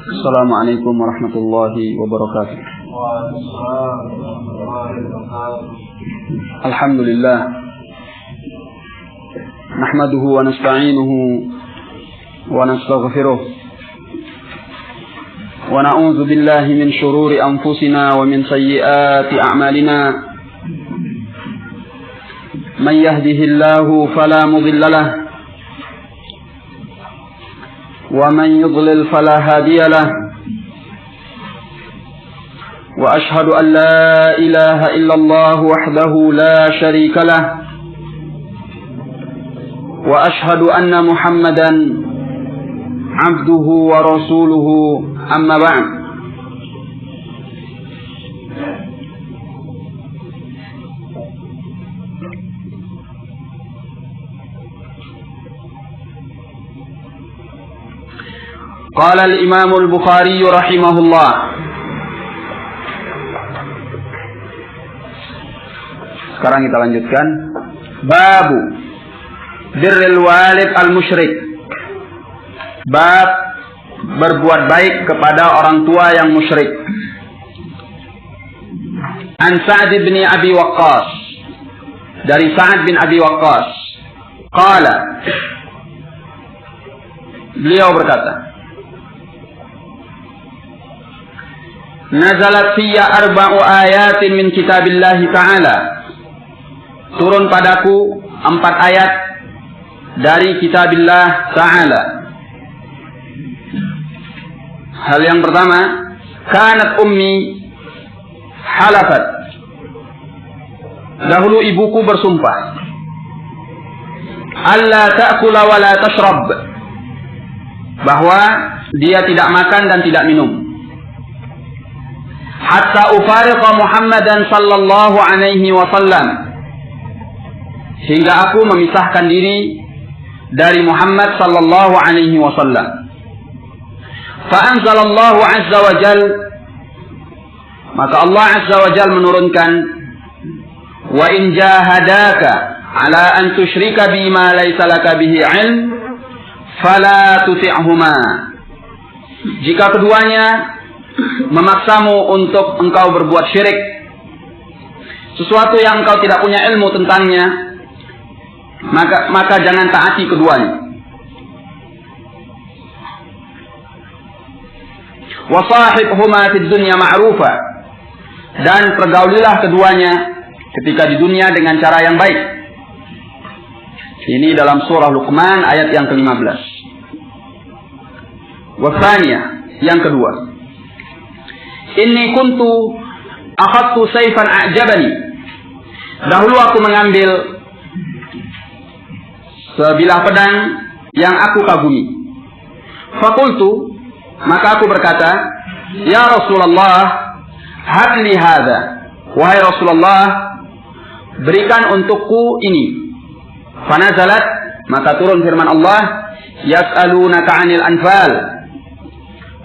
Assalamualaikum warahmatullahi wabarakatuh. Alhamdulillah. Nahmaduhu wa nasta'inuhu wa nastaghfiruh. Wa na'udzu billahi min shururi anfusina wa min sayyiati a'malina. Man yahdihillahu fala mudilla lahu wa man yudlil fala hadiya lahu. وأشهد أن لا إله إلا الله وحده لا شريك له وأشهد أن محمدا عبده ورسوله أما بعد قال الإمام البخاري رحمه الله. Sekarang kita lanjutkan. Babu birril walid al-musyrik. Bab berbuat baik kepada orang tua yang musyrik. An Sa'd bin Abi Waqqas. Dari Sa'd bin Abi Waqqas. Qala. Beliau berkata, Nazalat fiyya arba'u ayatin min kitabillahi ta'ala. Turun padaku 4 ayat dari kitabillah ta'ala. Hal yang pertama, kanat ummi halafat. Dahulu ibuku bersumpah, alla ta'kula wa la tashrab, bahwa dia tidak makan dan tidak minum, hatta ufariqa Muhammadan sallallahu alaihi wasallam, hingga aku memisahkan diri dari Muhammad sallallahu alaihi wasallam. Fa anzalallahu azza wa jal, maka Allah azza wa jal menurunkan, wa in jahadaka ala an tusyrika bima laysa laka bihi ilm fala tuti'huma. Jika keduanya memaksamu untuk engkau berbuat syirik, sesuatu yang engkau tidak punya ilmu tentangnya, maka jangan taati keduanya. Wa sahibhuma fid dunya ma'rufa, dan pergaulilah keduanya ketika di dunia dengan cara yang baik. Ini dalam surah Luqman ayat yang ke-15. Wa tsaniyah, yang kedua, inni kuntu akhadtu sayfan a'jabani. Dahulu aku mengambil sebilah pedang yang aku kagumi. Fakultu, maka aku berkata, ya Rasulullah, hadli hadha, wahai Rasulullah, berikan untukku ini. Fanazalat, maka turun firman Allah, yas'alunaka 'anil anfal,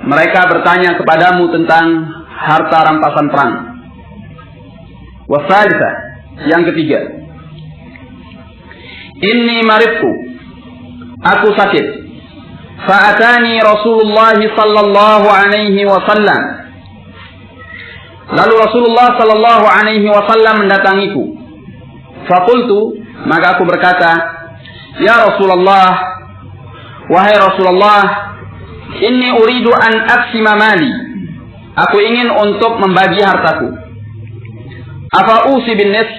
mereka bertanya kepadamu tentang harta rampasan perang. Wasalisa, yang ketiga, inni maridtu, aku sakit. Fa'atani Rasulullah sallallahu alaihi wasallam, lalu Rasulullah sallallahu alaihi wasallam mendatangiku. Faqultu, maka aku berkata, ya Rasulullah, wahai Rasulullah, inni uridu an aqsima mali, aku ingin untuk membagi hartaku. Afa usi bin nisf,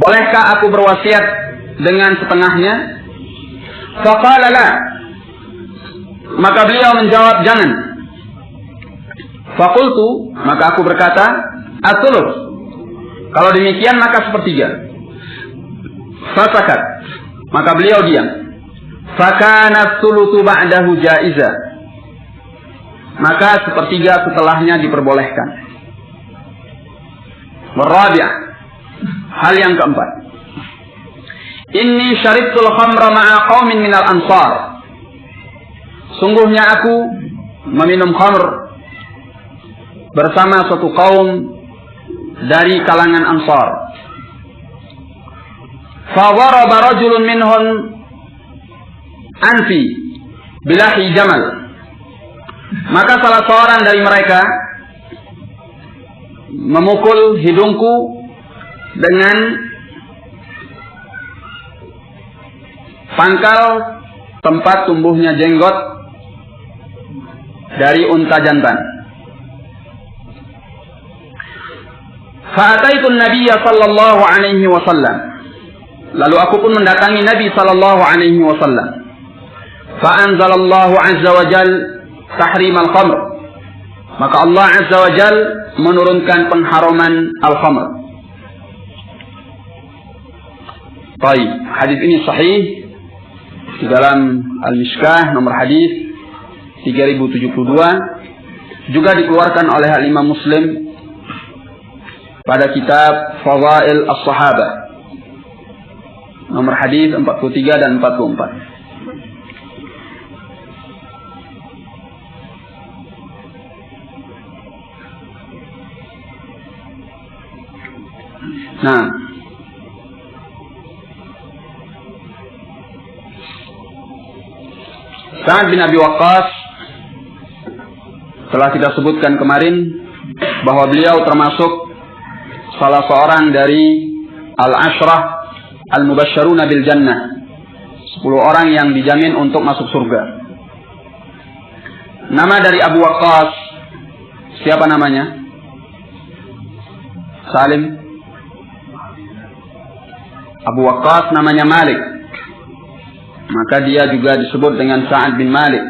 bolehkah aku berwasiat dengan setengahnya? Faqala la, maka beliau menjawab jangan. Faqultu, maka aku berkata, as-sulus, kalau demikian maka sepertiga. Fasakat, maka beliau diam. Fakana as-sulusu ba'dahu jaiza, maka sepertiga setelahnya diperbolehkan. Warabi'ah, hal yang keempat, inni syaribtul khamra ma'a qaumin minal ansar, sungguhnya aku meminum khamr bersama suatu kaum dari kalangan Ansar. Fa daraba rajulun minhum anfi, bilahi jamal. Maka salah seorang dari mereka memukul hidungku dengan pangkal tempat tumbuhnya jenggot dari unta jantan. Fa'ataitun Nabiyya sallallahu alaihi wasallam. Lalu aku pun mendatangi Nabi sallallahu alaihi wasallam. Fa'anzalallahu azza wa jal tahrim al-khamr. Maka Allah azza wa jal menurunkan pengharaman al-khamr. Baik, hadis ini sahih di dalam Al-Mishkah nomor hadis 3072, juga dikeluarkan oleh Al-Imam Muslim pada kitab Fadail As-Sahabah nomor hadis 43 dan 44. Nah, Sa'ad bin Abi Waqqas telah kita sebutkan kemarin bahwa beliau termasuk salah seorang dari al-ashrah al-mubasysyaruna bil jannah, 10 orang yang dijamin untuk masuk surga. Nama dari Abu Waqqas siapa namanya? Salim. Abu Waqqas namanya Malik, maka dia juga disebut dengan Sa'ad bin Malik.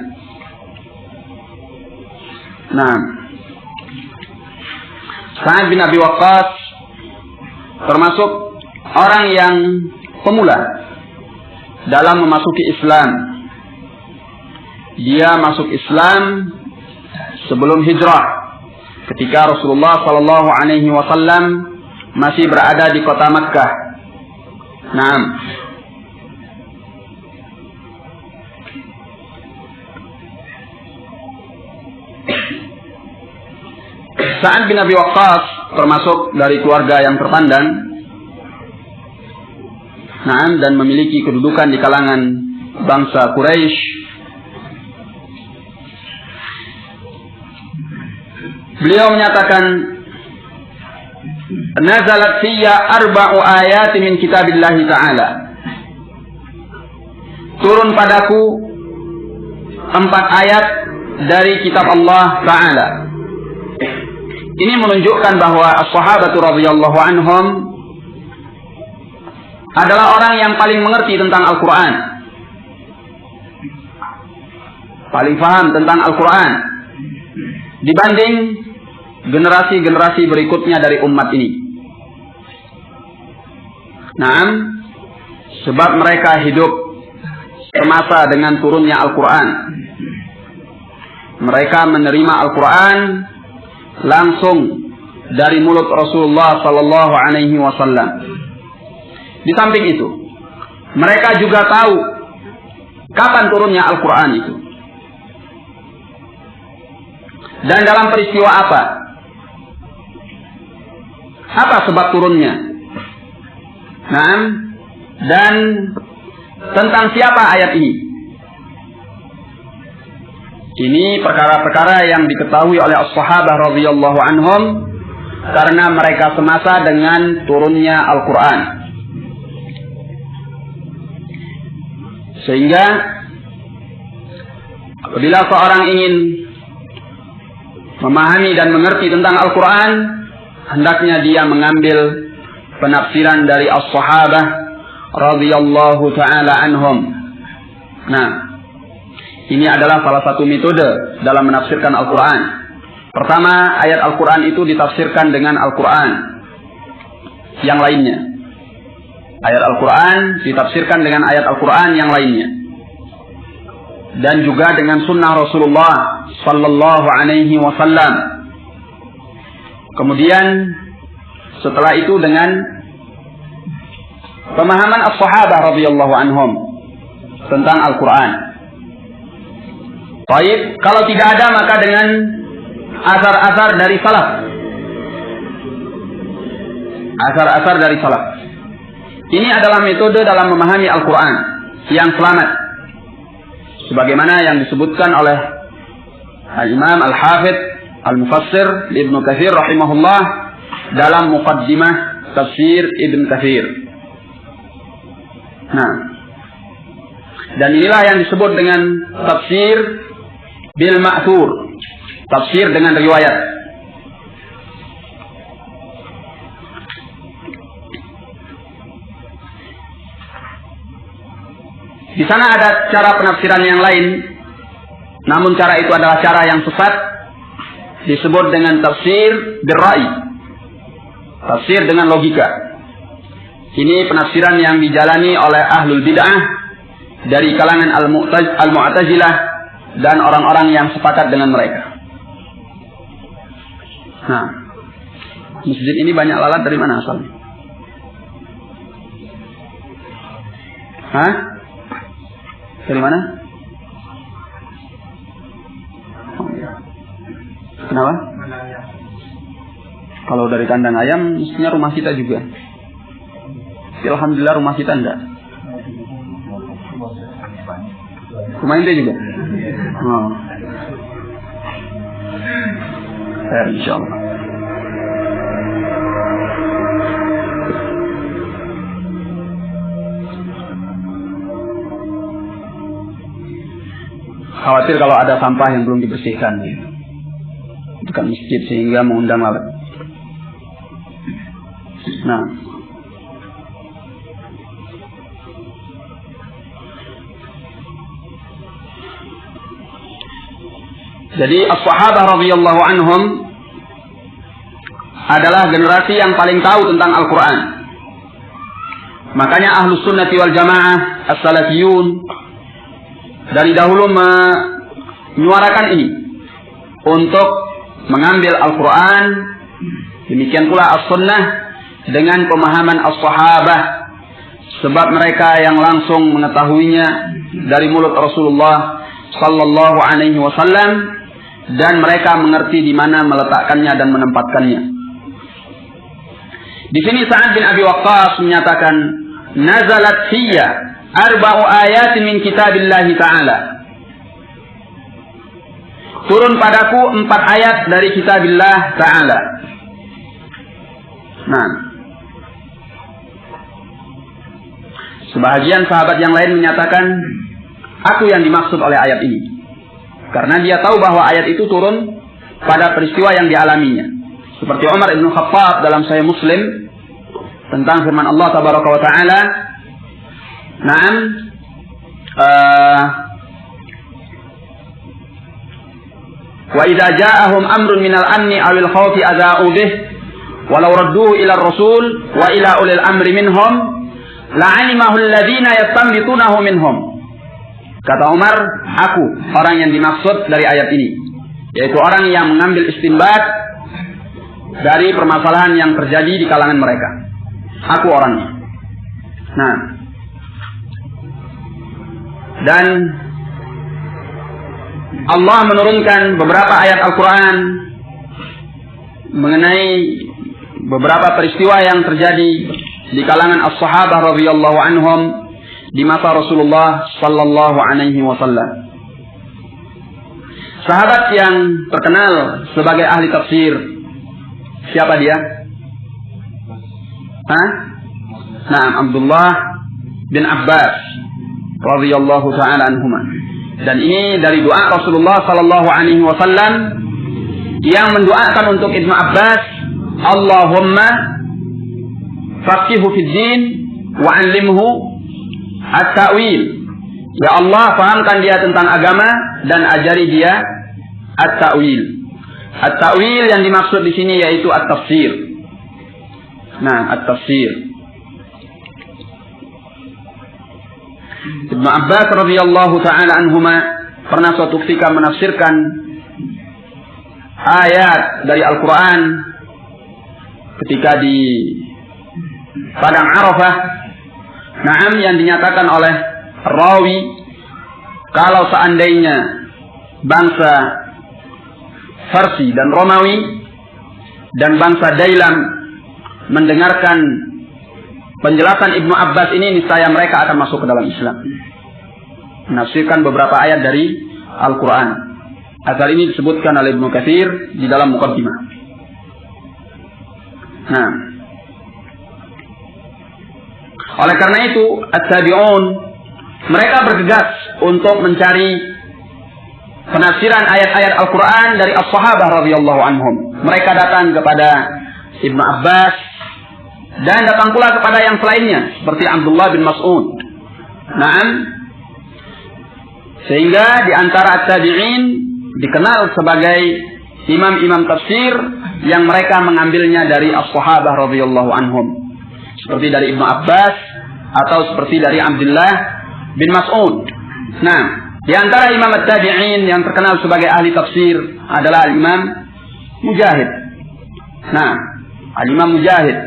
Nah, Sa'ad bin Abi Waqqas termasuk orang yang pemula dalam memasuki Islam. Dia masuk Islam sebelum hijrah, ketika Rasulullah sallallahu alaihi wasallam masih berada di kota Makkah. Naam. Sa'ad bin Abi Waqqas termasuk dari keluarga yang terpandang. Naam, dan memiliki kedudukan di kalangan bangsa Quraisy. Beliau menyatakan, nazalat fiyya arba'u ayat min kitabillahi ta'ala. Turun padaku 4 ayat dari kitab Allah Ta'ala. Ini menunjukkan bahwa as-sahabatu radhiyallahu anhum adalah orang yang paling mengerti tentang Al-Quran, paling paham tentang Al-Quran dibanding generasi-generasi berikutnya dari umat ini. Naam, sebab mereka hidup semasa dengan turunnya Al-Quran. Mereka menerima Al-Quran langsung dari mulut Rasulullah sallallahu alaihi wasallam. Di samping itu, mereka juga tahu kapan turunnya Al-Quran itu dan dalam peristiwa apa. Apa sebab turunnya? Nah, dan tentang siapa ayat ini? Ini perkara-perkara yang diketahui oleh as-sahabah radhiyallahu anhum karena mereka semasa dengan turunnya Al-Quran. Sehingga apabila seorang ingin memahami dan mengerti tentang Al-Quran, hendaknya dia mengambil penafsiran dari as-sahabah radhiyallahu ta'ala anhum. Nah, ini adalah salah satu metode dalam menafsirkan Al-Quran. Pertama, ayat Al-Quran itu ditafsirkan dengan Al-Quran yang lainnya. Ayat Al-Quran ditafsirkan dengan ayat Al-Quran yang lainnya. Dan juga dengan sunnah Rasulullah sallallahu alaihi wasallam. Kemudian setelah itu dengan pemahaman as-sahabah radhiyallahu anhum tentang Al-Quran. Baik, kalau tidak ada maka dengan asar-asar dari salaf. Asar-asar dari salaf. Ini adalah metode dalam memahami Al-Quran yang selamat. sebagaimana yang disebutkan oleh Al-Imam Al-Hafidh Al-Mufassir Ibnu Katsir rahimahullah dalam muqaddimah tafsir Ibnu Katsir. Nah, dan inilah yang disebut dengan tafsir bil ma'thur, tafsir dengan riwayat. Di sana ada cara penafsiran yang lain, namun cara itu adalah cara yang sesat, disebut dengan tafsir bil-ra'i, tafsir dengan logika. Ini penafsiran yang dijalani oleh ahlul bid'ah dari kalangan al-mu'tazilah dan orang-orang yang sepakat dengan mereka. Nah, masjid ini banyak lalat dari mana asalnya? Hah? Dari mana? Kenapa? Kalau dari kandang ayam, mestinya rumah kita juga. Alhamdulillah rumah kita enggak. Rumah ente juga? Oh. Insyaallah. Khawatir kalau ada sampah yang belum dibersihkan ya, dekat masjid sehingga mengundang lalat. Nah, jadi as-sahabah radhiyallahu anhum adalah generasi yang paling tahu tentang Al-Quran. Makanya ahlus sunnati wal jamaah as-salafiyun dari dahulu menyuarakan ini untuk mengambil Al-Quran, demikian pula as-sunnah dengan pemahaman as-sahabah, sebab mereka yang langsung mengetahuinya dari mulut Rasulullah sallallahu alaihi wasallam, dan mereka mengerti di mana meletakkannya dan menempatkannya. Di sini Sa'ad bin Abi Waqqas menyatakan, nazalat fiyya arba'u ayatin min kitabillahi ta'ala. Turun padaku 4 ayat dari kitabillah ta'ala. Nah, sebahagian sahabat yang lain menyatakan, aku yang dimaksud oleh ayat ini. Karena dia tahu bahwa ayat itu turun pada peristiwa yang dialaminya. Seperti Umar ibn Khattab dalam Sahih Muslim tentang firman Allah Tabaraka wa Ta'ala, Naam, wa idza ja'ahum amrun minal amni awil khawfi adha'u bih walau radduhu ila ar-rasul wa ila ulil amri minhum la'alimahu alladhina yastanbitunahu minhum. Kata Umar, aku orang yang dimaksud dari ayat ini, yaitu orang yang mengambil istinbat dari permasalahan yang terjadi di kalangan mereka. Aku orangnya. Nah, dan Allah menurunkan beberapa ayat Al-Quran mengenai beberapa peristiwa yang terjadi di kalangan as-sahabah radhiyallahu anhum di masa Rasulullah sallallahu alaihi wasallam. Sahabat yang terkenal sebagai ahli tafsir, siapa dia? Nah, Abdullah bin Abbas radhiyallahu ta'ala anhuma. Dan ini dari doa Rasulullah sallallahu alaihi wasallam yang mendoakan untuk Ibnu Abbas, Allahumma faqihu fid din wa 'allimhu at-ta'wil. Ya Allah, fahamkan dia tentang agama dan ajari dia at-ta'wil. At-ta'wil yang dimaksud di sini yaitu at-tafsir. Nah, at-tafsir. Ibnu Abbas radhiyallahu ta'ala anhuma pernah suatu ketika menafsirkan ayat dari Al-Quran ketika di Padang Arafah. Naam, yang dinyatakan oleh rawi, kalau seandainya bangsa Farsi dan Romawi dan bangsa Dailam mendengarkan penjelasan Ibnu Abbas ini, niscaya mereka akan masuk ke dalam Islam. menafsirkan beberapa ayat dari Al-Quran. Asal ini disebutkan oleh Ibnu Katsir di dalam muqaddimah. Nah, oleh karena itu at-tabi'un mereka bergegas untuk mencari penafsiran ayat-ayat Al-Quran dari as-sahabah radhiyallahu anhum. Mereka datang kepada Ibnu Abbas dan datang pula kepada yang selainnya seperti Abdullah bin Mas'ud. Naam, sehingga di antara at-tabi'in dikenal sebagai imam-imam tafsir yang mereka mengambilnya dari as-sahabah radhiyallahu anhum. Seperti dari Ibnu Abbas atau seperti dari Abdullah bin Mas'ud. Nah, di antara imam at-tabi'in yang terkenal sebagai ahli tafsir adalah Al-Imam Mujahid. Nah, Al-Imam Mujahid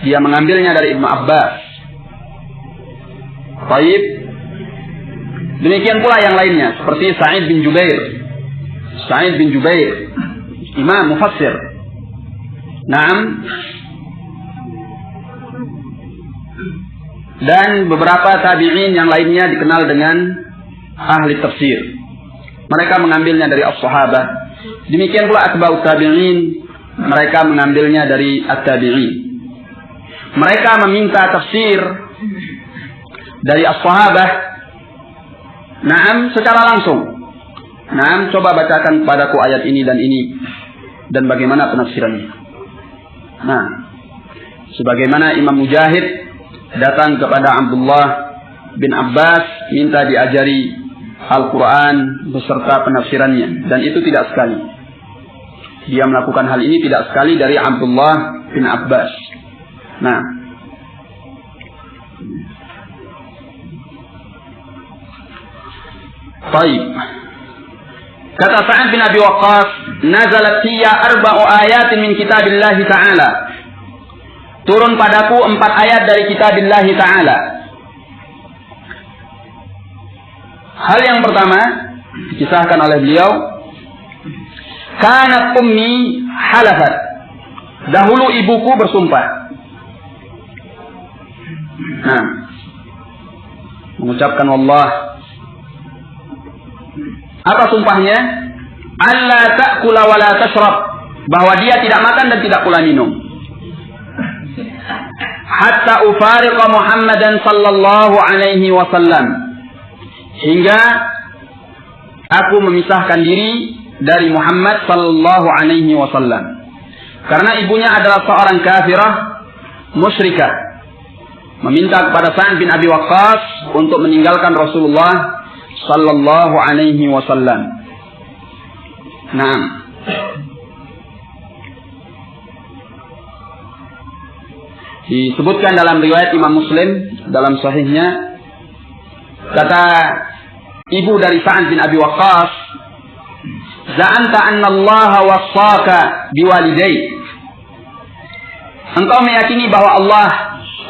dia mengambilnya dari Ibnu Abbas. Baik. Demikian pula yang lainnya seperti Sa'id bin Jubair. Sa'id bin Jubair, imam mufassir. Naam. Dan beberapa tabi'in yang lainnya dikenal dengan ahli tafsir. Mereka mengambilnya dari as-sahabah. Demikian pula atba'ut tabi'in, mereka mengambilnya dari at-tabi'in. Mereka meminta tafsir dari as-sahabah. Naam, secara langsung. Naam, coba bacakan kepadaku ayat ini dan bagaimana penafsirannya. Nah, sebagaimana Imam Mujahid datang kepada Abdullah bin Abbas minta diajari Al-Quran beserta penafsirannya, dan itu tidak sekali. Dia melakukan hal ini tidak sekali dari Abdullah bin Abbas. Nah, baik. Kata Sa'ad bin Abi Waqqas, nazalat hiya arba'u ayatin min kitabillahi ta'ala. Turun padaku 4 ayat dari kitabillah ta'ala. Hal yang pertama dikisahkan oleh beliau, kanat ummi halafat. Dahulu ibuku bersumpah. Nah, mengucapkan wallah. Apa sumpahnya? Alla ta'kula wa la tashrab. Bahwa dia tidak makan dan tidak pula minum. Hatta ufariqa Muhammadan sallallahu alaihi wasallam. Hingga aku memisahkan diri dari Muhammad sallallahu alaihi wasallam. Karena ibunya adalah seorang kafirah musyrikah. Meminta kepada Sa'ad bin Abi Waqqas untuk meninggalkan Rasulullah sallallahu alaihi wasallam. Nah, disebutkan dalam riwayat Imam Muslim dalam sahihnya, kata ibu dari Sa'ad bin Abi Waqqas, za'anta anna Allah wassaka biwalidaik. Engkau meyakini bahwa Allah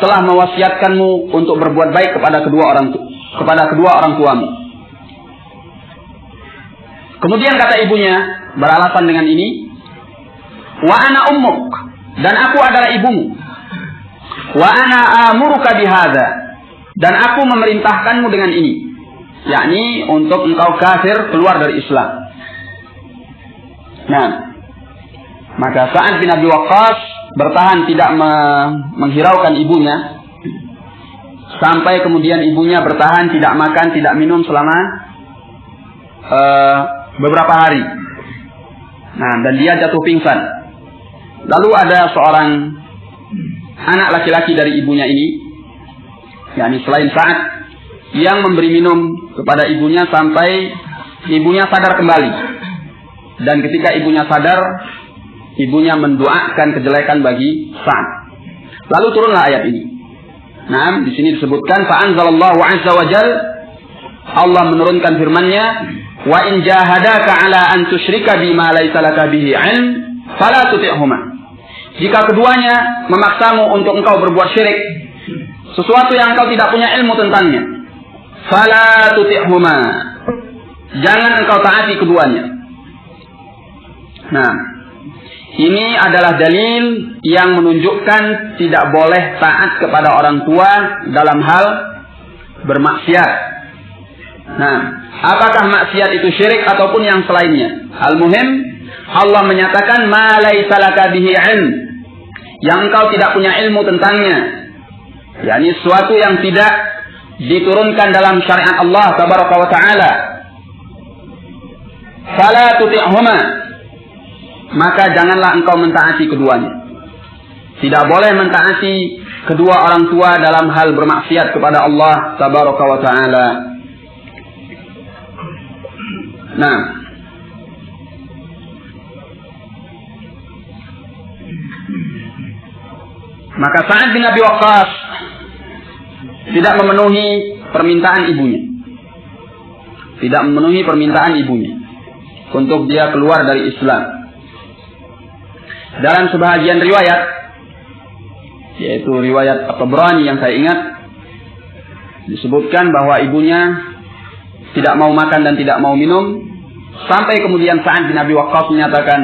telah mewasiatkanmu untuk berbuat baik kepada kedua orang tuamu. Kemudian kata ibunya beralasan dengan ini, wa ana ummuk, dan aku adalah ibumu. Wa ana amuruka bihadza, dan aku memerintahkanmu dengan ini, yakni untuk engkau kafir keluar dari Islam. Nah, maka Sa'ad bin Abi Waqqas bertahan tidak menghiraukan ibunya, sampai kemudian ibunya bertahan tidak makan tidak minum selama beberapa hari. Nah, dan dia jatuh pingsan. Lalu ada seorang anak laki-laki dari ibunya ini, yakni selain Sa'ad, yang memberi minum kepada ibunya sampai ibunya sadar kembali. Dan ketika ibunya sadar, ibunya mendoakan kejelekan bagi Sa'ad. Lalu turunlah ayat ini. Nah, di sini disebutkan fa'anzalallahu azza wa jal, Allah menurunkan firman-Nya, wa in jahadaka ala an tusyrika bima laisa laka bihi 'ilm fala tuti'huma. Jika keduanya memaksamu untuk engkau berbuat syirik, sesuatu yang engkau tidak punya ilmu tentangnya, fala tuti'huma, jangan engkau taati keduanya. Nah, ini adalah dalil yang menunjukkan tidak boleh taat kepada orang tua dalam hal bermaksiat. Nah, apakah maksiat itu syirik ataupun yang selainnya? Al-muhim, Allah menyatakan ma laisa laka bihi ilm, yang engkau tidak punya ilmu tentangnya, yakni sesuatu yang tidak diturunkan dalam syariat Allah tabaraka wa taala. Fala tuti'huma, maka janganlah engkau mentaati keduanya. Tidak boleh mentaati kedua orang tua dalam hal bermaksiat kepada Allah tabaraka wa taala. Nah, maka Sa'ad bin Abi Waqqas tidak memenuhi permintaan ibunya. Tidak memenuhi permintaan ibunya untuk dia keluar dari Islam. Dalam sebahagian riwayat, yaitu riwayat At-Tabrani yang saya ingat, disebutkan bahwa ibunya tidak mau makan dan tidak mau minum, sampai kemudian Sa'ad bin Abi Waqqas menyatakan,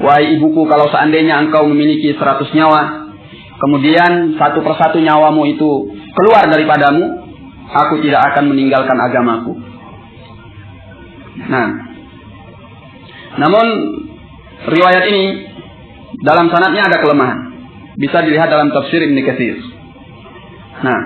wahai ibuku, kalau seandainya engkau memiliki 100 nyawa, kemudian satu persatu nyawamu itu keluar daripadamu, aku tidak akan meninggalkan agamaku. Nah, namun riwayat ini dalam sanadnya ada kelemahan. Bisa dilihat dalam tafsir Ibnu Katsir. Nah,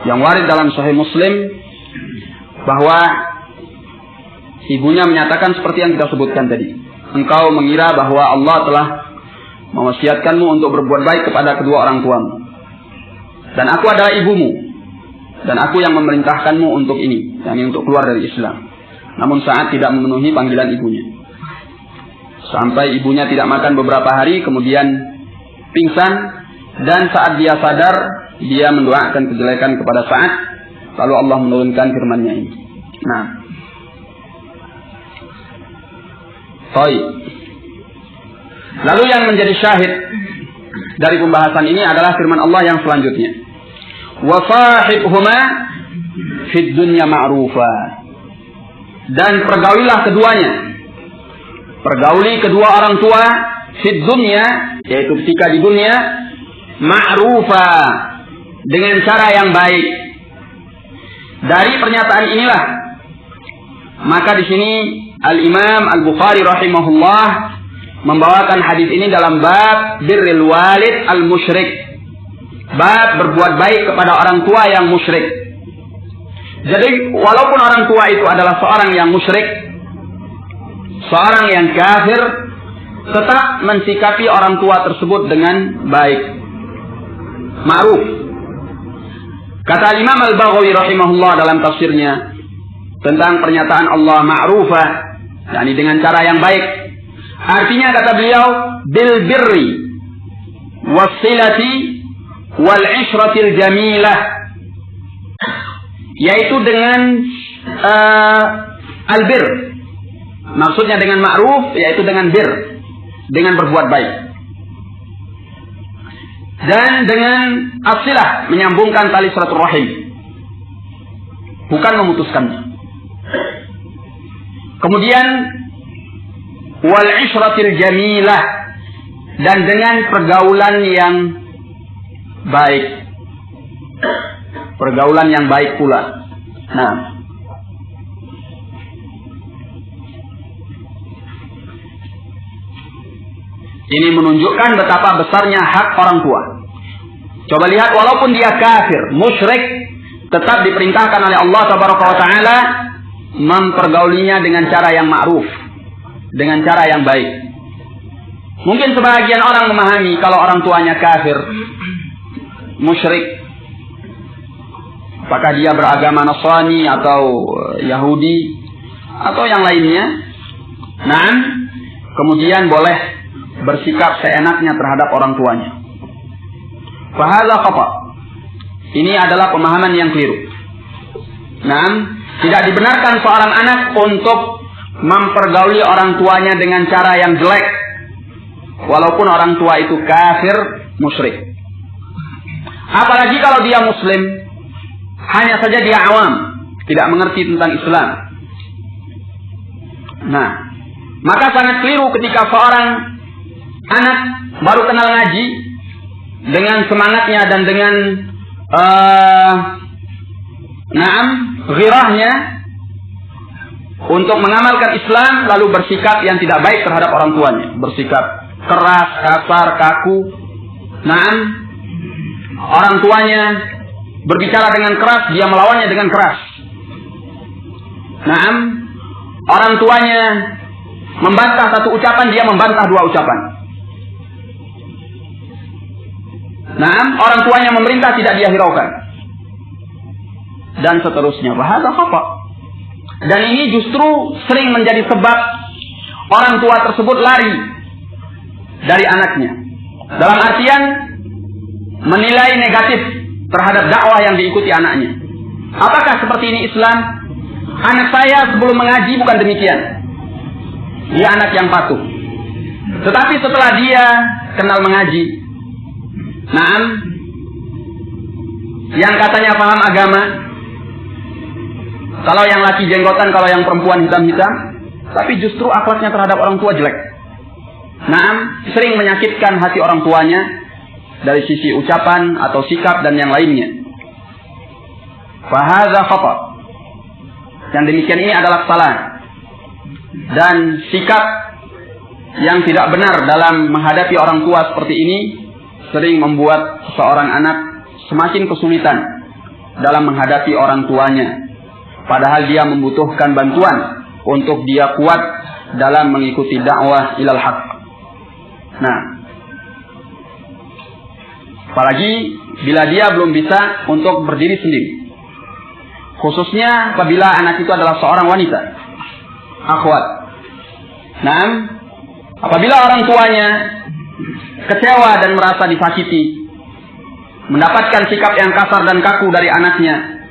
yang warid dalam Sahih Muslim bahwa ibunya menyatakan seperti yang kita sebutkan tadi. Engkau mengira bahwa Allah telah mewasiatkanmu untuk berbuat baik kepada kedua orang tuamu, dan aku adalah ibumu, dan aku yang memerintahkanmu untuk ini, yakni untuk keluar dari Islam. Namun Sa'ad tidak memenuhi panggilan ibunya, sampai ibunya tidak makan beberapa hari, kemudian pingsan, dan saat dia sadar, dia mendoakan kejelekan kepada Sa'ad, lalu Allah menurunkan firman-Nya ini. Nah, baik. Lalu yang menjadi syahid dari pembahasan ini adalah firman Allah yang selanjutnya. Wa sahibhuma fid dunya ma'rufa. Dan pergaulilah keduanya. Pergauli kedua orang tua fid dunya, yaitu ketika di dunia, ma'rufa, dengan cara yang baik. Dari pernyataan inilah, maka di sini Al-Imam Al-Bukhari rahimahullah membawakan hadis ini dalam bab birril walid al-musyrik, bab berbuat baik kepada orang tua yang musyrik. Jadi walaupun orang tua itu adalah seorang yang musyrik, seorang yang kafir, tetap mensikapi orang tua tersebut dengan baik, ma'ruf. Kata Imam Al-Baghawi rahimahullah dalam tafsirnya tentang pernyataan Allah ma'rufa, yakni dengan cara yang baik. Artinya kata beliau, bil birri wassilati wal ishratil jamilah, yaitu dengan albir. Maksudnya dengan ma'ruf, yaitu dengan bir, dengan berbuat baik. Dan dengan as-silah, menyambungkan tali silaturahim, bukan memutuskannya. Kemudian wal ishratil jamilah, dan dengan pergaulan yang baik. Pergaulan yang baik pula. Nah, ini menunjukkan betapa besarnya hak orang tua. Coba lihat, walaupun dia kafir, musyrik, tetap diperintahkan oleh Allah Tabaraka wa Ta'ala mempergaulinya dengan cara yang ma'ruf, dengan cara yang baik. Mungkin sebagian orang memahami kalau orang tuanya kafir, musyrik, apakah dia beragama Nasrani atau Yahudi atau yang lainnya, nah, kemudian boleh bersikap seenaknya terhadap orang tuanya. Fahadha khata. Ini adalah pemahaman yang keliru. Nah, tidak dibenarkan seorang anak untuk mempergauli orang tuanya dengan cara yang jelek, walaupun orang tua itu kafir, musyrik. Apalagi kalau dia muslim, hanya saja dia awam, tidak mengerti tentang Islam. Nah, maka sangat keliru ketika seorang anak baru kenal ngaji dengan semangatnya dan dengan ghirahnya untuk mengamalkan Islam, lalu bersikap yang tidak baik terhadap orang tuanya, bersikap keras, kasar, kaku. Orang tuanya berbicara dengan keras, dia melawannya dengan keras. Orang tuanya membantah satu ucapan, dia membantah dua ucapan. Orang tuanya memerintah, tidak dia hiraukan. Dan seterusnya. Bahasa apa? Dan ini justru sering menjadi sebab orang tua tersebut lari dari anaknya. Dalam artian menilai negatif terhadap dakwah yang diikuti anaknya. Apakah seperti ini Islam? Anak saya sebelum mengaji bukan demikian. Dia anak yang patuh. Tetapi setelah dia kenal mengaji, yang katanya paham agama, kalau yang laki jenggotan, kalau yang perempuan hitam-hitam, tapi justru akhlaknya terhadap orang tua jelek. Sering menyakitkan hati orang tuanya dari sisi ucapan atau sikap dan yang lainnya. Fahadza khata'. Yang demikian ini adalah salah. Dan sikap yang tidak benar dalam menghadapi orang tua seperti ini sering membuat seorang anak semakin kesulitan dalam menghadapi orang tuanya. Padahal dia membutuhkan bantuan untuk dia kuat dalam mengikuti dakwah ilal haq. Apalagi bila dia belum bisa untuk berdiri sendiri. Khususnya apabila anak itu adalah seorang wanita. Akhwat. Apabila orang tuanya kecewa dan merasa disakiti, mendapatkan sikap yang kasar dan kaku dari anaknya,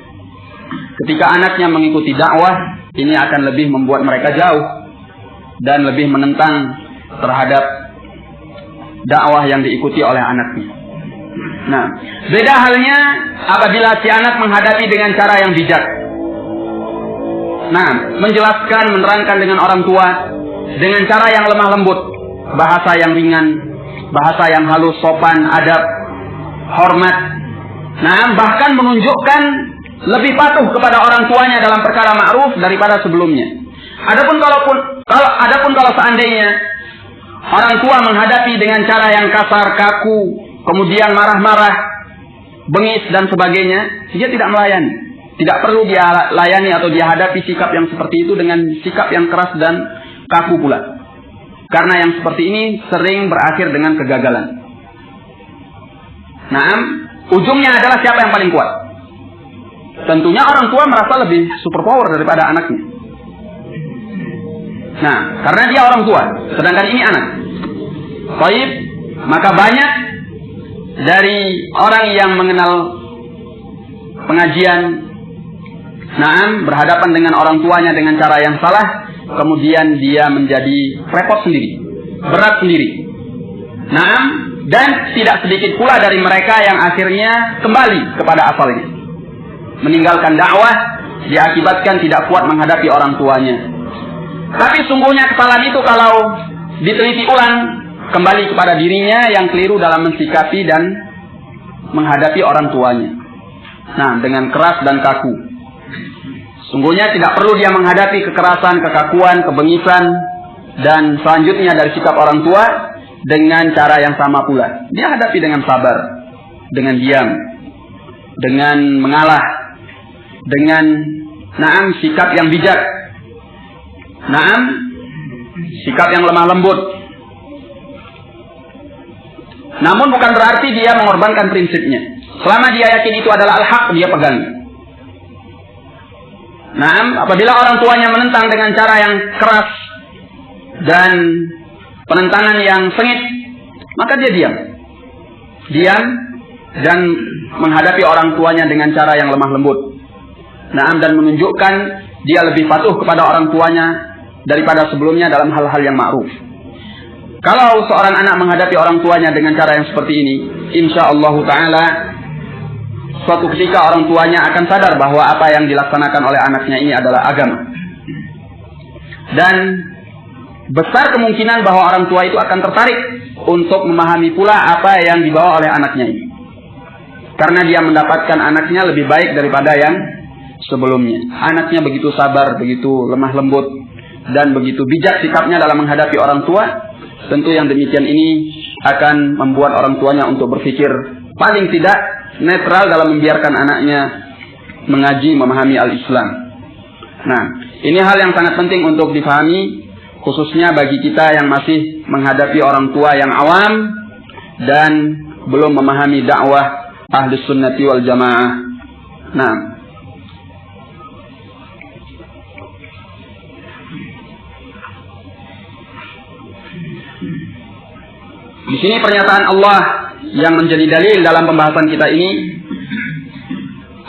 ketika anaknya mengikuti dakwah, ini akan lebih membuat mereka jauh dan lebih menentang terhadap dakwah yang diikuti oleh anaknya. Beda halnya apabila si anak menghadapi dengan cara yang bijak. Menjelaskan, menerangkan dengan orang tua dengan cara yang lemah lembut, bahasa yang ringan, bahasa yang halus, sopan, adab, hormat. Bahkan menunjukkan lebih patuh kepada orang tuanya dalam perkara ma'ruf daripada sebelumnya. Adapun kalau seandainya orang tua menghadapi dengan cara yang kasar, kaku, kemudian marah-marah, bengis dan sebagainya, dia tidak melayani. Tidak perlu dia layani atau dia hadapi sikap yang seperti itu dengan sikap yang keras dan kaku pula. Karena yang seperti ini sering berakhir dengan kegagalan. Ujungnya adalah siapa yang paling kuat. Tentunya orang tua merasa lebih superpower daripada anaknya. Karena dia orang tua, sedangkan ini anak. Baik, maka banyak dari orang yang mengenal pengajian, berhadapan dengan orang tuanya dengan cara yang salah, kemudian dia menjadi repot sendiri, berat sendiri. Dan tidak sedikit pula dari mereka yang akhirnya kembali kepada asalnya, meninggalkan dakwah, diakibatkan tidak kuat menghadapi orang tuanya. Tapi sungguhnya kesalahan itu kalau diteliti ulang, kembali kepada dirinya yang keliru dalam mensikapi dan menghadapi orang tuanya. Dengan keras dan kaku. Sungguhnya tidak perlu dia menghadapi kekerasan, kekakuan, kebengisan, dan selanjutnya dari sikap orang tua dengan cara yang sama pula. Dia hadapi dengan sabar, dengan diam, dengan mengalah, dengan sikap yang bijak, sikap yang lemah lembut. Namun bukan berarti dia mengorbankan prinsipnya. Selama dia yakin itu adalah al-haq, dia pegang. Apabila orang tuanya menentang dengan cara yang keras dan penentangan yang sengit, maka dia diam. Diam dan menghadapi orang tuanya dengan cara yang lemah lembut. Dan menunjukkan dia lebih patuh kepada orang tuanya daripada sebelumnya dalam hal-hal yang ma'ruf. Kalau seorang anak menghadapi orang tuanya dengan cara yang seperti ini, insyaallah ta'ala suatu ketika orang tuanya akan sadar bahwa apa yang dilaksanakan oleh anaknya ini adalah agama. Dan besar kemungkinan bahwa orang tua itu akan tertarik untuk memahami pula apa yang dibawa oleh anaknya ini. Karena dia mendapatkan anaknya lebih baik daripada yang sebelumnya. Anaknya begitu sabar, begitu lemah lembut, dan begitu bijak sikapnya dalam menghadapi orang tua. Tentu yang demikian ini akan membuat orang tuanya untuk berpikir paling tidak netral dalam membiarkan anaknya mengaji, memahami al-Islam. Nah, ini hal yang sangat penting untuk difahami, khususnya bagi kita yang masih menghadapi orang tua yang awam dan belum memahami dakwah Ahlus Sunnati wal Jamaah. Nah, di sini pernyataan Allah yang menjadi dalil dalam pembahasan kita ini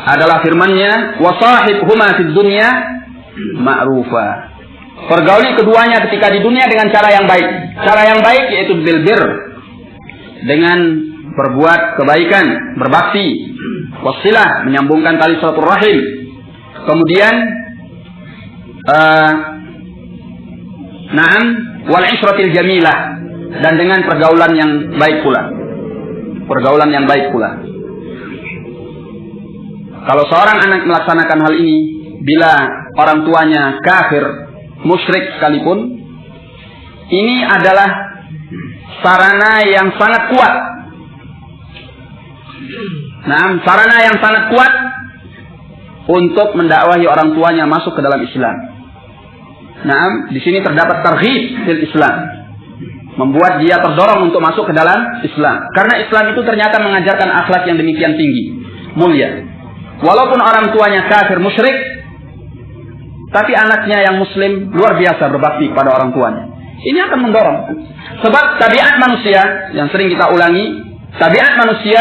adalah firman-Nya, "Wasahibhuma fid dunya ma'rufa." Pergauli keduanya ketika di dunia dengan cara yang baik. Cara yang baik yaitu bil bir, dengan berbuat kebaikan, berbakti, wasilah, menyambungkan tali silaturahim. Kemudian wal ishratil jamilah, dan dengan pergaulan yang baik pula. Pergaulan yang baik pula. Kalau seorang anak melaksanakan hal ini, bila orang tuanya kafir, musyrik sekalipun, ini adalah sarana yang sangat kuat. Nah, sarana yang sangat kuat untuk mendakwahi orang tuanya masuk ke dalam Islam. Nah, di sini terdapat targhib fil Islam, membuat dia terdorong untuk masuk ke dalam Islam. Karena Islam itu ternyata mengajarkan akhlak yang demikian tinggi, mulia. Walaupun orang tuanya kafir, musyrik, tapi anaknya yang muslim luar biasa berbakti kepada orang tuanya. Ini akan mendorong. Sebab tabiat manusia, yang sering kita ulangi, tabiat manusia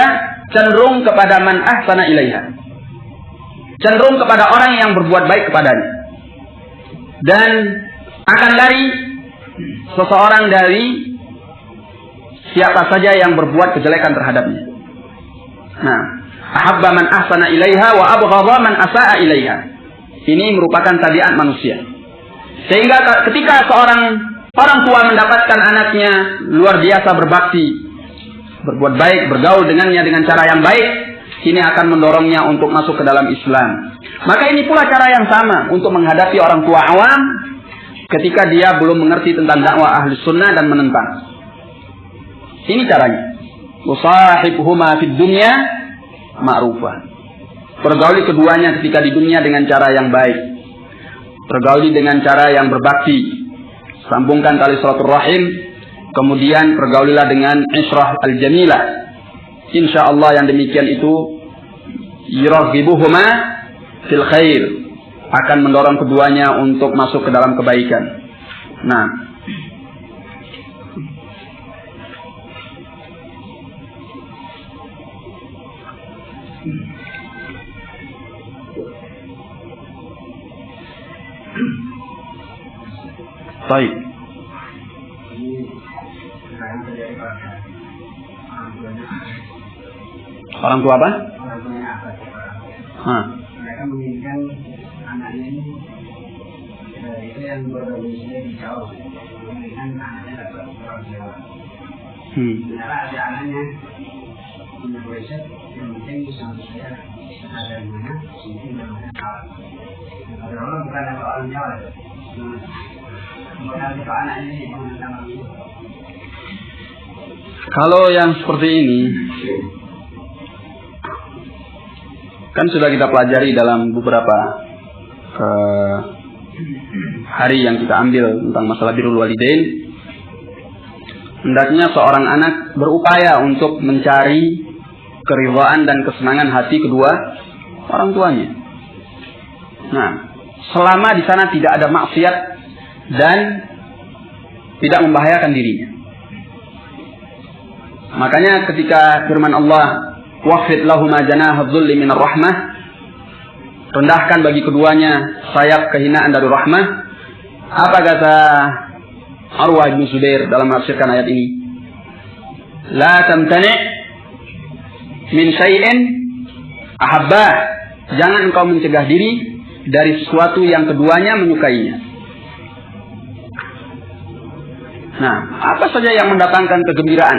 cenderung kepada man ahsana ilaiha. Cenderung kepada orang yang berbuat baik kepadanya. Dan akan lari seseorang dari siapa saja yang berbuat kejelekan terhadapnya. Nah, ahabba man ahsana ilaiha wa abghadha man asaa ilaiha. Ini merupakan tabiat manusia. Sehingga ketika seorang orang tua mendapatkan anaknya luar biasa berbakti, berbuat baik, bergaul dengannya dengan cara yang baik, ini akan mendorongnya untuk masuk ke dalam Islam. Maka ini pula cara yang sama untuk menghadapi orang tua awam ketika dia belum mengerti tentang dakwah Ahlus Sunnah dan menentang. Ini caranya. Usahibhuma fid dunya ma'rufa. Pergauli keduanya ketika di dunia dengan cara yang baik. Pergauli dengan cara yang berbakti. Sambungkan tali silaturahim. Kemudian pergaulilah dengan ishrah al-jamilah. Insyaallah yang demikian itu yuraghibuhuma fil khair, akan mendorong keduanya untuk masuk ke dalam kebaikan. Nah, baik. Orang tua apa? Mereka menginginkan anaknya ini itu yang berdomisili di Jawa, menginginkan anaknya dapat orang Jawa. Sementara ada anaknya punya riset yang penting sama saya ada di mana, mungkin namanya kawan. Ada orang bukan ada orang Jawa. Bukan ada anaknya ini yang nama itu. Kalau yang seperti ini kan sudah kita pelajari dalam beberapa hari yang kita ambil tentang masalah birrul walidain. Hendaknya seorang anak berupaya untuk mencari keridhaan dan kesenangan hati kedua orang tuanya. Nah, selama di sana tidak ada maksiat dan tidak membahayakan dirinya. Makanya ketika firman Allah, waqfid lahuma janaha dhulli minar rahmah, rendahkan bagi keduanya sayap kehinaan dari rahmah. Apa kata Urwah bin Zubair dalam menafsirkan ayat ini? La tamtani min syai'in Ahabba, jangan engkau mencegah diri dari sesuatu yang keduanya menyukainya. Nah, apa saja yang mendatangkan kegembiraan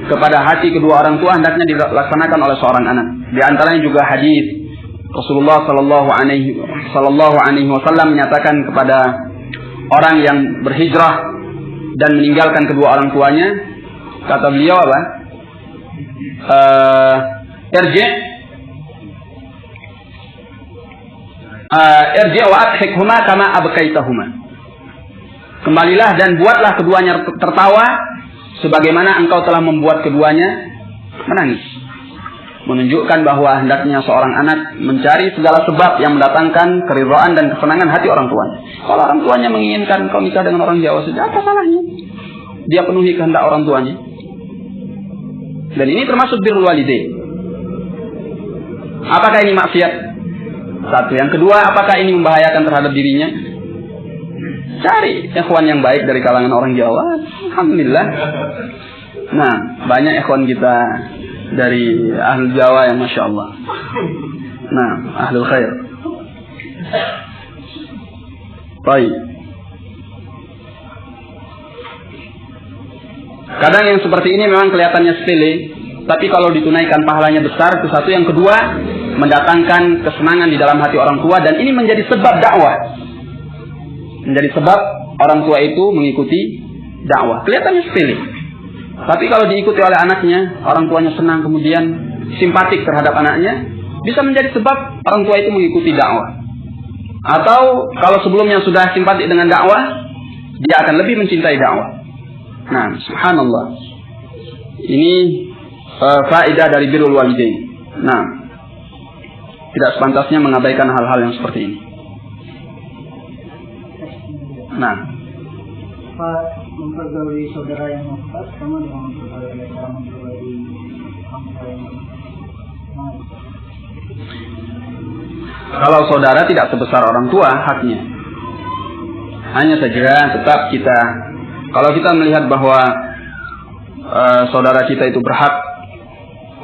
kepada hati kedua orang tua hendaknya dilaksanakan oleh seorang anak. Di antaranya juga hadis Rasulullah sallallahu alaihi wasallam menyatakan kepada orang yang berhijrah dan meninggalkan kedua orang tuanya, kata beliau apa? Irji' wa adhikhuma kama abkaitahuma. Kembalilah dan buatlah keduanya tertawa sebagaimana engkau telah membuat keduanya menangis. Menunjukkan bahwa hendaknya seorang anak mencari segala sebab yang mendatangkan keridhaan dan kesenangan hati orang tuanya. Kalau orang tuanya menginginkan kau nikah dengan orang Jawa saja, apa salahnya? Dia penuhi kehendak orang tuanya. Dan ini termasuk birrul walidain. Apakah ini maksiat? Satu. Yang kedua, apakah ini membahayakan terhadap dirinya? Cari ikhwan yang baik dari kalangan orang Jawa. Alhamdulillah. Nah, banyak ikhwan kita dari ahli Jawa yang Masya Allah. Nah, ahlul khair. Baik. Kadang yang seperti ini memang kelihatannya sepele, tapi kalau ditunaikan pahalanya besar. Itu satu. Yang kedua, mendatangkan kesenangan di dalam hati orang tua, dan ini menjadi sebab dakwah. Menjadi sebab orang tua itu mengikuti dakwah. Kelihatannya sepele, tapi kalau diikuti oleh anaknya, orang tuanya senang, kemudian simpatik terhadap anaknya, bisa menjadi sebab orang tua itu mengikuti dakwah. Atau kalau sebelumnya sudah simpatik dengan dakwah, dia akan lebih mencintai dakwah. Nah, subhanallah. Ini faedah dari birrul walidain. Nah, tidak sepantasnya mengabaikan hal-hal yang seperti ini. Nah, mempergauli saudara yang wafat sama dengan mempergauli kalau saudara tidak sebesar orang tua, haknya. Hanya saja tetap kita, kalau kita melihat bahwa saudara kita itu berhak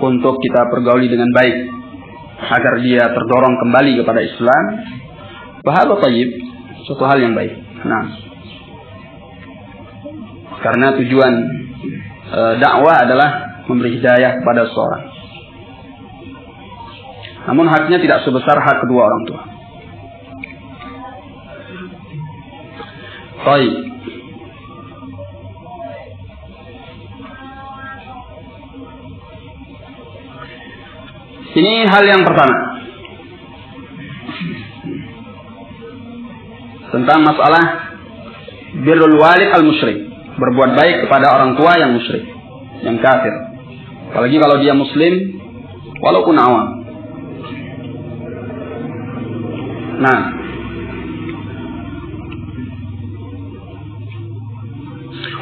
untuk kita pergauli dengan baik agar dia terdorong kembali kepada Islam, bahwa tayyib, suatu hal yang baik. Nah, karena tujuan dakwah adalah memberi hidayah kepada seseorang. Namun haknya tidak sebesar hak kedua orang tua. Baik. Ini hal yang pertama. Tentang masalah birrul walid al-musyrik. Berbuat baik kepada orang tua yang musyrik, yang kafir. Apalagi kalau dia muslim, walaupun awam. Nah,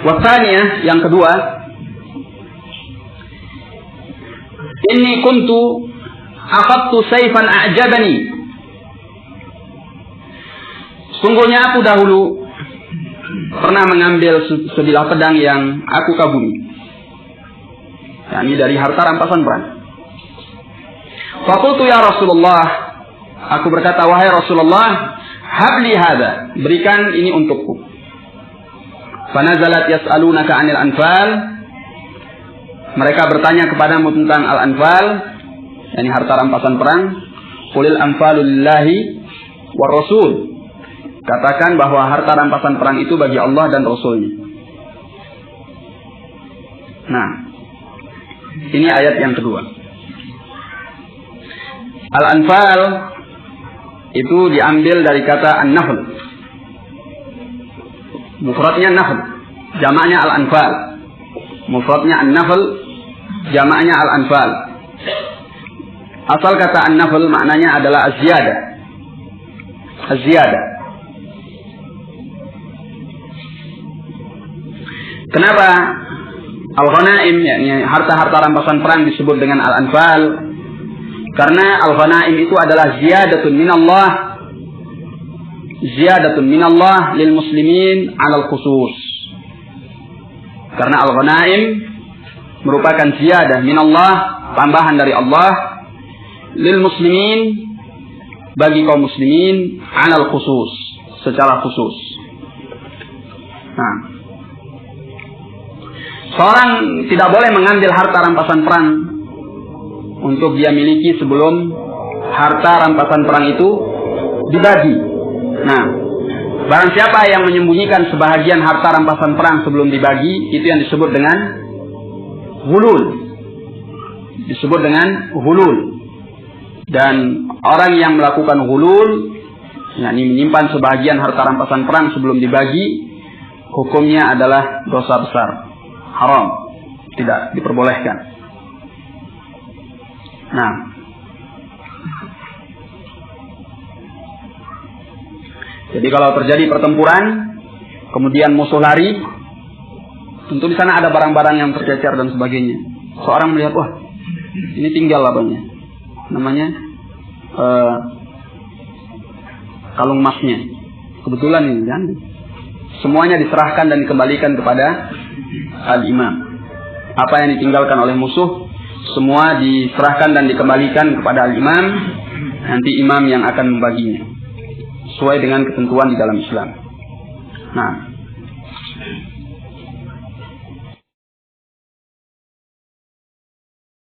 wasaniyah, yang kedua, inni kuntu akhadtu sayfan a'jabani. Sungguhnya aku dahulu pernah mengambil sebilah pedang yang aku kagumi. Ini dari harta rampasan perang. Faqultu ya Rasulullah, aku berkata, wahai Rasulullah, habli hadza, berikan ini untukku. Fanazalat yas'alunaka 'anil anfal. Mereka bertanya kepadamu tentang al-anfal, yakni harta rampasan perang. Qulil anfalu lillahi war rasul. Katakan bahwa harta rampasan perang itu bagi Allah dan Rasulnya. Nah, ini ayat yang kedua. Al-anfal itu diambil dari kata an-nafl. Mufradnya nafl, jamaknya al-anfal. Mufradnya an-nafl, jamaknya al-anfal. Asal kata an-nafl maknanya adalah az-ziyadah. Az-ziyadah. Kenapa al-ghanaim, yakni harta-harta rampasan perang, disebut dengan al-anfal? Karena al-ghanaim itu adalah ziyadatun minallah lil muslimin 'alal khusus. Karena al-ghanaim merupakan ziyadah minallah, tambahan dari Allah lil muslimin, bagi kaum muslimin, alal khusus, secara khusus. Nah, seorang tidak boleh mengambil harta rampasan perang untuk dia miliki sebelum harta rampasan perang itu dibagi. Nah, barang siapa yang menyembunyikan sebahagian harta rampasan perang sebelum dibagi, itu yang disebut dengan ghulul. Disebut dengan ghulul. Dan orang yang melakukan ghulul, yakni menyimpan sebahagian harta rampasan perang sebelum dibagi, hukumnya adalah dosa besar, haram, tidak diperbolehkan. Nah, jadi kalau terjadi pertempuran, kemudian musuh lari, tentu di sana ada barang-barang yang tercecer dan sebagainya. Seorang melihat, wah, ini tinggal namanya kalung emasnya. Kebetulan ini kan, semuanya diserahkan dan dikembalikan kepada al-imam. Apa yang ditinggalkan oleh musuh, semua diserahkan dan dikembalikan kepada al-imam. Nanti imam yang akan membaginya sesuai dengan ketentuan di dalam Islam. Nah,